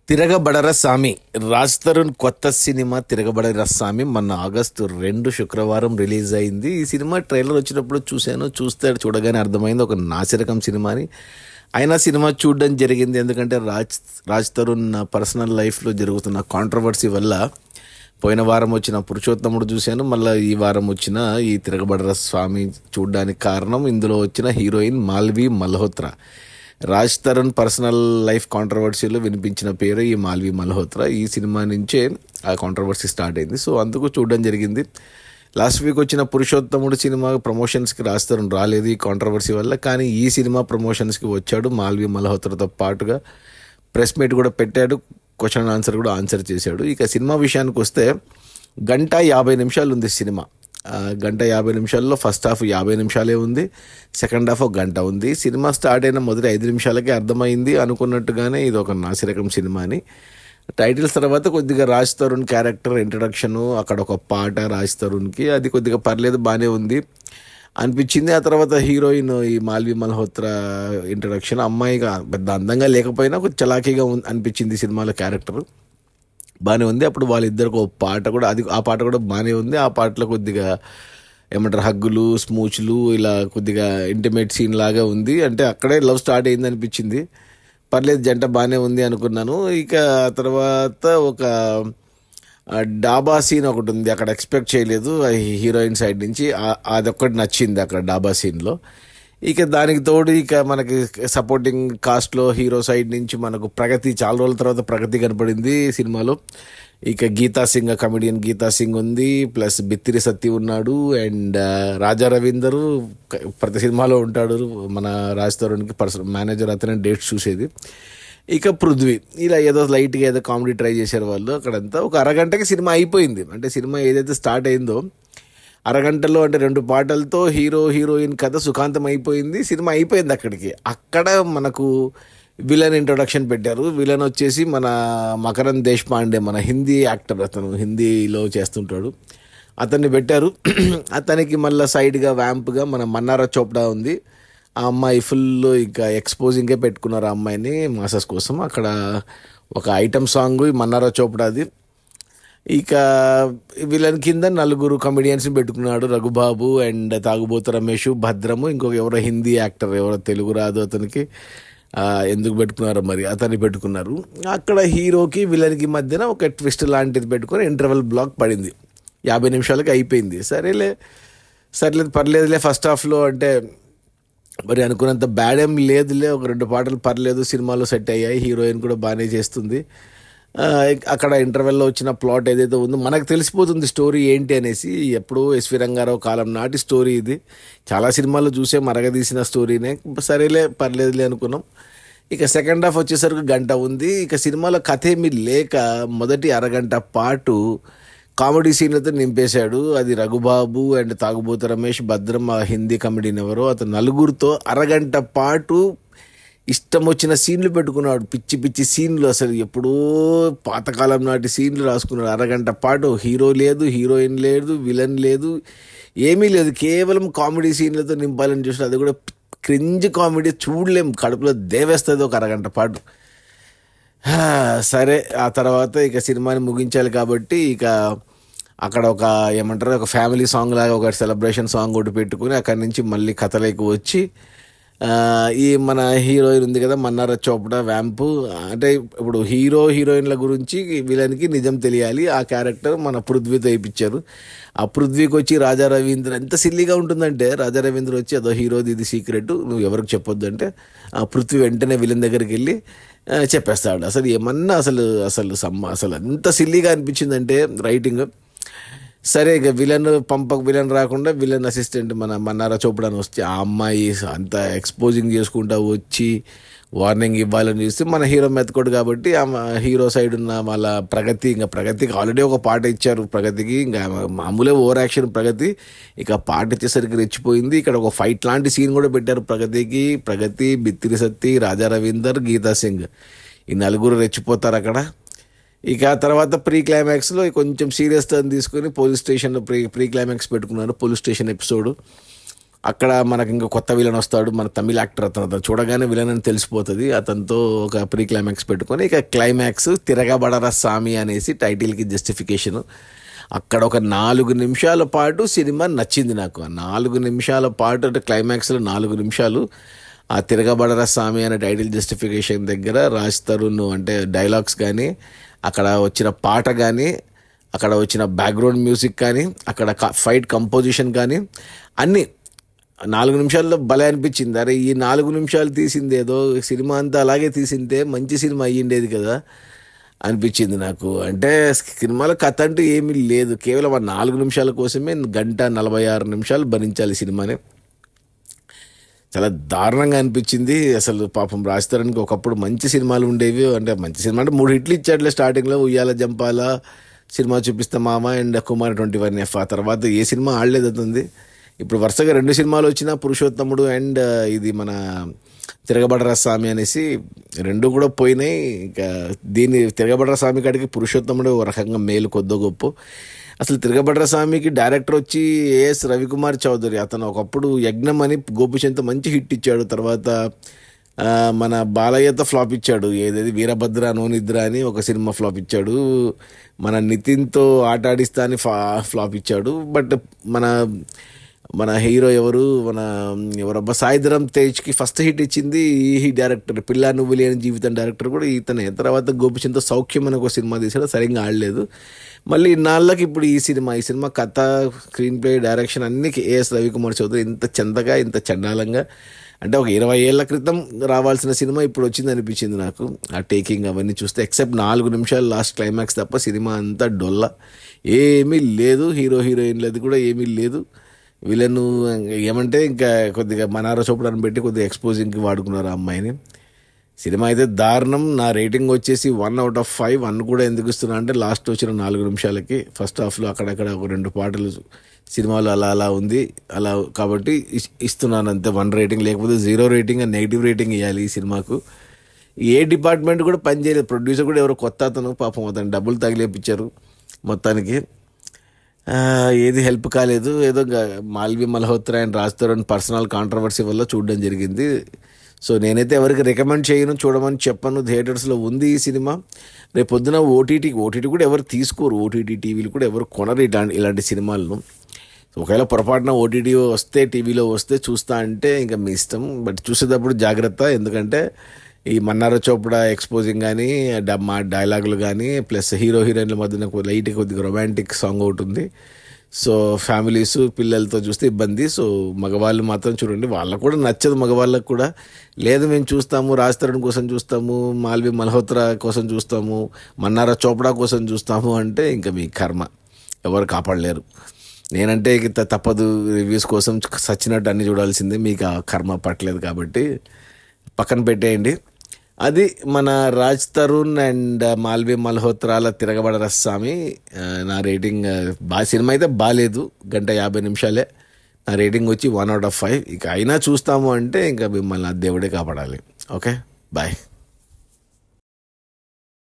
తిరగబడర సామి రాజ్ తరుణ్ కొత్త సినిమా తిరగబడర సామి మొన్న ఆగస్టు 2 శుక్రవారం రిలీజ్ అయింది. ఈ సినిమా ట్రైలర్ వచ్చినప్పుడు చూస్తే చూడగానే అర్థమైంది ఒక నాసిరకం సినిమా అని. అయినా సినిమా చూడడం జరిగింది, ఎందుకంటే రాజ్ తరుణ్ పర్సనల్ లైఫ్లో జరుగుతున్న కాంట్రవర్సీ వల్ల. పోయిన వారం వచ్చిన పురుషోత్తముడు చూశాను, మళ్ళీ ఈ వారం వచ్చిన ఈ తిరగబడర స్వామి చూడడానికి కారణం ఇందులో వచ్చిన heroine Malvi Malhotra. Raj Tarun personal life కాంట్రవర్సీలో వినిపించిన పేరు ఈ మాల్వి మల్హోత్రా. ఈ సినిమా నుంచే ఆ కాంట్రవర్సీ స్టార్ట్ అయింది, సో అందుకు చూడడం జరిగింది. లాస్ట్ వీక్ వచ్చిన పురుషోత్తముడు సినిమా ప్రమోషన్స్కి రాజ్ తరుణ్ రాలేదు ఈ కాంట్రవర్సీ వల్ల, కానీ ఈ సినిమా ప్రమోషన్స్కి వచ్చాడు. మాల్వి మల్హోత్రాతో పాటుగా ప్రెస్ మీట్ కూడా పెట్టాడు, క్వశ్చన్ ఆన్సర్ కూడా ఆన్సర్ చేశాడు. ఇక సినిమా విషయానికి వస్తే 1:50 ఉంది సినిమా. 1:50 ఫస్ట్ హాఫ్ 50 నిమిషాలే ఉంది, సెకండ్ హాఫ్ 1 గంట ఉంది. సినిమా స్టార్ట్ అయిన మొదటి 5 నిమిషాలకే అర్థమైంది అనుకున్నట్టుగానే ఇది ఒక నాసిరకం సినిమా అని. టైటిల్స్ తర్వాత కొద్దిగా రాజ్ తరుణ్ క్యారెక్టర్ ఇంట్రడక్షను, అక్కడ ఒక పాట రాజ్ తరుణ్కి, అది కొద్దిగా పర్లేదు, బాగానే ఉంది అనిపించింది. ఆ తర్వాత హీరోయిన్ ఈ మాల్వి మల్హోత్రా ఇంట్రడక్షన్, అమ్మాయిగా పెద్ద అందంగా లేకపోయినా కొంచెం చలాకీగా అనిపించింది సినిమాలో క్యారెక్టర్, బాగానే ఉంది. అప్పుడు వాళ్ళిద్దరికి ఒక పాట కూడా, ఆ పాట కూడా బాగానే ఉంది. ఆ పాటలో కొద్దిగా ఏమంటారు హగ్గులు, స్మూచ్లు, ఇలా కొద్దిగా ఇంటిమేట్ సీన్ లాగా ఉంది. అంటే అక్కడే లవ్ స్టార్ట్ అయింది అనిపించింది. పర్లేదు, జంట బాగానే ఉంది అనుకున్నాను. ఇక తర్వాత ఒక డాబా సీన్ ఒకటి ఉంది, అక్కడ ఎక్స్పెక్ట్ చేయలేదు హీరోయిన్ సైడ్ నుంచి, అదొక్కటి నచ్చింది అక్కడ డాబా సీన్లో. ఇక దానికి తోడు ఇక మనకి సపోర్టింగ్ కాస్ట్లో హీరో సైడ్ నుంచి మనకు ప్రగతి, చాలా రోజుల తర్వాత ప్రగతి కనపడింది సినిమాలో. ఇక గీతా సింగ్, కమెడియన్ గీతా సింగ్ ఉంది, ప్లస్ బిత్తిరి సత్తి ఉన్నాడు, అండ్ రాజా రవీందర్ ప్రతి సినిమాలో ఉంటాడు. మన రాజ్ తరుణ్కి పర్సనల్ మేనేజర్, అతనే డేట్స్ చూసేది. ఇక పృథ్వీ, ఇలా ఏదో లైట్గా ఏదో కామెడీ ట్రై చేశారు వాళ్ళు. అక్కడంతా ఒక అరగంటకి సినిమా అయిపోయింది. అంటే సినిమా ఏదైతే స్టార్ట్ అయిందో అరగంటలో, అంటే 2 పాటలతో హీరో హీరోయిన్ కథ సుఖాంతం అయిపోయింది. సినిమా అయిపోయింది అక్కడికి. అక్కడ మనకు విలన్ ఇంట్రొడక్షన్ పెట్టారు. విలన్ వచ్చేసి మన మకరంద్ దేశపాండే, మన హిందీ యాక్టర్, అతను హిందీలో చేస్తుంటాడు, అతన్ని పెట్టారు. అతనికి మళ్ళీ సైడ్గా వ్యాంప్గా మన మన్నారా చోప్డా ఉంది. ఆ అమ్మాయి ఫుల్ ఇక ఎక్స్పోజింగే పెట్టుకున్నారు ఆ అమ్మాయిని మాసెస్ కోసం. అక్కడ ఒక ఐటమ్ సాంగ్ మన్నారా చోప్డాది. ఇక వీళ్ళని కింద 4 కమెడియన్స్ని పెట్టుకున్నాడు, రఘుబాబు అండ్ తాగుబోతు రమేష్, భద్రము, ఇంకొక ఎవరో హిందీ యాక్టర్, ఎవరో తెలుగు రాదు అతనికి, ఎందుకు పెట్టుకున్నారో మరి, అతన్ని పెట్టుకున్నారు. అక్కడ హీరోకి విలన్కి మధ్యన ఒక ట్విస్ట్ లాంటిది పెట్టుకొని ఇంటర్వెల్ బ్లాక్ పడింది. 50 నిమిషాలకి అయిపోయింది. సరేలేదు పర్లేదులే, ఫస్ట్ హాఫ్లో అంటే మరి అనుకున్నంత బ్యాడ్ ఏం లేదులే, ఒక 2 పాటలు పర్లేదు, సినిమాలో సెట్ అయ్యాయి, హీరోయిన్ కూడా బాగానే చేస్తుంది. అక్కడ ఇంటర్వెల్లో వచ్చిన ప్లాట్ ఏదైతే ఉందో మనకు తెలిసిపోతుంది స్టోరీ ఏంటి అనేసి. ఎప్పుడూ ఎస్వి రంగారావు కాలం నాటి స్టోరీ ఇది, చాలా సినిమాల్లో చూసే మరగదీసిన స్టోరీనే. సరేలే పర్లేదులే అనుకున్నాం. ఇక సెకండ్ హాఫ్ వచ్చేసరికి 1 గంట ఉంది. ఇక సినిమాలో కథ ఏమీ లేక మొదటి అరగంట పాటు కామెడీ సీన్లతో నింపేశాడు. అది రఘుబాబు అండ్ తాగుబోతు రమేష్, భద్రం, ఆ హిందీ కమెడీని ఎవరో, అతను 4 అరగంట పాటు ఇష్టం వచ్చిన సీన్లు పెట్టుకున్నాడు. పిచ్చి పిచ్చి సీన్లు, అసలు ఎప్పుడో పాతకాలం నాటి సీన్లు రాసుకున్నాడు. అరగంట పాటు హీరో లేదు, హీరోయిన్ లేదు, విలన్ లేదు, ఏమీ లేదు, కేవలం కామెడీ సీన్లతో నింపాలని చూసిన. అది కూడా క్రింజ్ కామెడీ, చూడలేం, కడుపులో దేవేస్తుంది ఒక అరగంట పాటు. సరే, ఆ తర్వాత ఇక సినిమాని ముగించాలి కాబట్టి ఇక అక్కడ ఒక ఏమంటారు, ఒక ఫ్యామిలీ సాంగ్ లాగా ఒక సెలబ్రేషన్ సాంగ్ ఒకటి పెట్టుకుని అక్కడి నుంచి మళ్ళీ కథలోకి వచ్చి, ఈ మన హీరోయిన్ ఉంది కదా మన్నారా చోప్డా వ్యాంపు, అంటే ఇప్పుడు హీరో హీరోయిన్ల గురించి వీళ్ళనికి నిజం తెలియాలి. ఆ క్యారెక్టర్ మన పృథ్వీతో వేయించారు. ఆ పృథ్వీకి వచ్చి రాజా రవీంద్ర, ఎంత సిల్లీగా ఉంటుందంటే రాజా రవీంద్ర వచ్చి అదో హీరోది ఇది సీక్రెట్, నువ్వు ఎవరికి చెప్పొద్దు అంటే ఆ పృథ్వీ వెంటనే విలన్ దగ్గరికి వెళ్ళి చెప్పేస్తాడు. అసలు ఏమన్నా అసలు ఎంత సిల్లీగా అనిపించిందంటే రైటింగ్. సరే, ఇక విలన్ రాకుండా విలన్ అసిస్టెంట్ మన మన్నారా చోప్డాని వస్తే ఆ అమ్మాయి అంత ఎక్స్పోజింగ్ చేసుకుంటా వచ్చి వార్నింగ్ ఇవ్వాలని చూస్తే మన హీరో మెతకోడు కాబట్టి ఆ హీరో సైడ్ ఉన్న వాళ్ళ ప్రగతికి ఆల్రెడీ ఒక పాట ఇచ్చారు. ప్రగతికి ఇంకా మామూలే ఓవర్ యాక్షన్ ప్రగతి, ఇక పాట ఇచ్చేసరికి రెచ్చిపోయింది. ఇక్కడ ఒక ఫైట్ లాంటి సీన్ కూడా పెట్టారు ప్రగతి, బిత్తిరి సత్తి, రాజా రవీందర్, గీతా సింగ్, ఈ 4 రెచ్చిపోతారు అక్కడ. ఇక తర్వాత ప్రీ క్లైమాక్స్లో కొంచెం సీరియస్ టర్న్ తీసుకొని పోలీస్ స్టేషన్లో ప్రీ క్లైమాక్స్ పెట్టుకున్నారు, పోలీస్ స్టేషన్ ఎపిసోడ్. అక్కడ మనకి ఇంకా కొత్త విలన్ వస్తాడు, మన తమిళ యాక్టర్ అతను చూడగానే విలన్ అని తెలిసిపోతుంది. అతనితో ఒక ప్రీ క్లైమాక్స్ పెట్టుకొని ఇక క్లైమాక్స్ తిరగబడరా సామి అనేసి టైటిల్కి జస్టిఫికేషను. అక్కడ ఒక 4 నిమిషాల పాటు సినిమా నచ్చింది నాకు. 4 నిమిషాల పాటు అంటే క్లైమాక్స్లో 4 నిమిషాలు ఆ తిరగబడరా సామి అనే టైటిల్ జస్టిఫికేషన్ దగ్గర రాజ్ తరుణ్ అంటే డైలాగ్స్ కానీ, అక్కడ వచ్చిన పాట కానీ, అక్కడ వచ్చిన బ్యాక్గ్రౌండ్ మ్యూజిక్ కానీ, అక్కడ ఫైట్ కంపోజిషన్ కానీ అన్నీ 4 నిమిషాల్లో భలే అనిపించింది. అరే ఈ 4 నిమిషాలు తీసింది ఏదో సినిమా అంతా అలాగే తీసింటే మంచి సినిమా అయ్యిండేది కదా అనిపించింది నాకు. అంటే సినిమాలో కథ అంటూ ఏమీ లేదు, కేవలం ఆ 4 నిమిషాల కోసమే 1:46 భరించాలి సినిమాని. చాలా దారుణంగా అనిపించింది అసలు. పాపం రాజ్ తరుణ్కి ఒకప్పుడు మంచి సినిమాలు ఉండేవి, అంటే మంచి సినిమా అంటే 3 హిట్లు ఇచ్చాడులే స్టార్టింగ్లో, ఉయ్యాల జంపాల సినిమా చూపిస్తా మామ అండ్ కుమార్ 21F. ఆ తర్వాత ఏ సినిమా ఆడలేదు అవుతుంది. ఇప్పుడు వరుసగా 2 సినిమాలు వచ్చినా, పురుషోత్తముడు అండ్ ఇది మన తిరగబడరా స్వామి అనేసి 2 కూడా పోయినాయి. ఇంకా దీన్ని తిరగబడరా స్వామి కాడికి పురుషోత్తముడు ఒక రకంగా మేలు కొద్దో గొప్ప. అసలు తిరగబడరా స్వామికి డైరెక్టర్ వచ్చి ఏఎస్ రవికుమార్ చౌదరి. అతను ఒకప్పుడు యజ్ఞం అని గోపిచంద్తో మంచి హిట్ ఇచ్చాడు. తర్వాత మన బాలయ్యతో ఫ్లాప్ ఇచ్చాడు, ఏదేది వీరభద్ర నోనిద్ర అని ఒక సినిమా ఫ్లాప్ ఇచ్చాడు. మన నితిన్తో ఆట ఆడిస్తా అని ఫ్లాప్ ఇచ్చాడు. బట్ మన హీరో ఎవరబ్బా సాయిధరం తేజ్కి ఫస్ట్ హిట్ ఇచ్చింది ఈ డైరెక్టర్, పిల్లా నువ్వు లేని జీవితం డైరెక్టర్ కూడా ఇతనే. తర్వాత గోపిచంద్తో సౌఖ్యం అని ఒక సినిమా తీసాడు, సరిగ్గా ఆడలేదు. మళ్ళీ ఇన్నాళ్ళకి ఇప్పుడు ఈ సినిమా కథ, స్క్రీన్ ప్లే, డైరెక్షన్ అన్నీ ఏఎస్ రవికుమార్ చౌదరి ఇంత చందగా, ఇంత చండాలంగా, అంటే ఒక 20 ఏళ్ల క్రితం రావాల్సిన సినిమా ఇప్పుడు వచ్చింది అనిపించింది నాకు. ఆ టేకింగ్ అవన్నీ చూస్తే ఎక్సెప్ట్ 4 నిమిషాలు లాస్ట్ క్లైమాక్స్ తప్ప సినిమా అంతా డొల్ల, ఏమీ లేదు. హీరోయిన్లది కూడా ఏమీ లేదు. వీళ్ళను ఏమంటే ఇంకా కొద్దిగా మనార చోపడాన్ని పెట్టి కొద్దిగా ఎక్స్పోజింగ్కి వాడుకున్నారు ఆ అమ్మాయిని. సినిమా అయితే దారుణం. నా రేటింగ్ వచ్చేసి 1/5. 1 కూడా ఎందుకు ఇస్తున్నా అంటే లాస్ట్ వచ్చిన 4 నిమిషాలకి ఫస్ట్ హాఫ్లో అక్కడక్కడ ఒక 2 పాటలు సినిమాలో అలా ఉంది, అలా కాబట్టి ఇస్తున్నాను అంతే 1 రేటింగ్. లేకపోతే 0 రేటింగ్ అని నెగిటివ్ రేటింగ్ ఇవ్వాలి ఈ సినిమాకు. ఏ డిపార్ట్మెంట్ కూడా పనిచేయలేదు. ప్రొడ్యూసర్ కూడా ఎవరో కొత్త అతను, పాపం అతను డబ్బులు తగిలేపించారు మొత్తానికి. ఏది హెల్ప్ కాలేదు. ఏదో Malvi Malhotra and Raj Tarun personal controversy వల్ల చూడడం జరిగింది. సో నేనైతే ఎవరికి రికమెండ్ చేయను, చూడమని చెప్పను. థియేటర్స్లో ఉంది ఈ సినిమా. రేపు పొద్దున ఓటీటీ కూడా ఎవరు తీసుకోరు, ఓటీటీ టీవీలు కూడా ఎవరు కొనరు ఇలాంటి సినిమాలను. ఒకవేళ పొరపాటున ఓటీటీ వస్తే, టీవీలో వస్తే చూస్తా అంటే ఇంకా మీ ఇష్టం. బట్ చూసేటప్పుడు జాగ్రత్త, ఎందుకంటే ఈ మన్నార చోప్డా ఎక్స్పోజింగ్ కానీ, మా డైలాగులు కానీ, ప్లస్ హీరోయిన్ల మధ్యన కొద్దిగా రొమాంటిక్ సాంగ్ ఒకటి ఉంది. సో ఫ్యామిలీస్ పిల్లలతో చూస్తే ఇబ్బంది. సో మగవాళ్ళు మాత్రం చూడండి, వాళ్ళకు కూడా నచ్చదు. మగవాళ్ళకు కూడా లేదు మేము చూస్తాము, రాజ్ తరుణ్ కోసం చూస్తాము, మాల్వి మల్హోత్రా కోసం చూస్తాము, మన్నార చోప్డా కోసం చూస్తాము అంటే ఇంకా మీ కర్మ, ఎవరు కాపాడలేరు. నేనంటే తప్పదు, రివ్యూస్ కోసం సచ్చినట్టు అన్ని చూడాల్సిందే. మీకు ఆ కర్మ పట్టలేదు కాబట్టి పక్కన పెట్టేయండి. అది మన రాజ్ తరుణ్ అండ్ మాల్వి మల్హోత్రాల తిరగబడరా స్వామి. నా రేటింగ్ సినిమా అయితే బాగాలేదు, 1:50 నా రేటింగ్ వచ్చి 1/5. ఇక అయినా చూస్తాము అంటే ఇంకా మిమ్మల్ని దేవుడే కాపాడాలి. Okay, bye.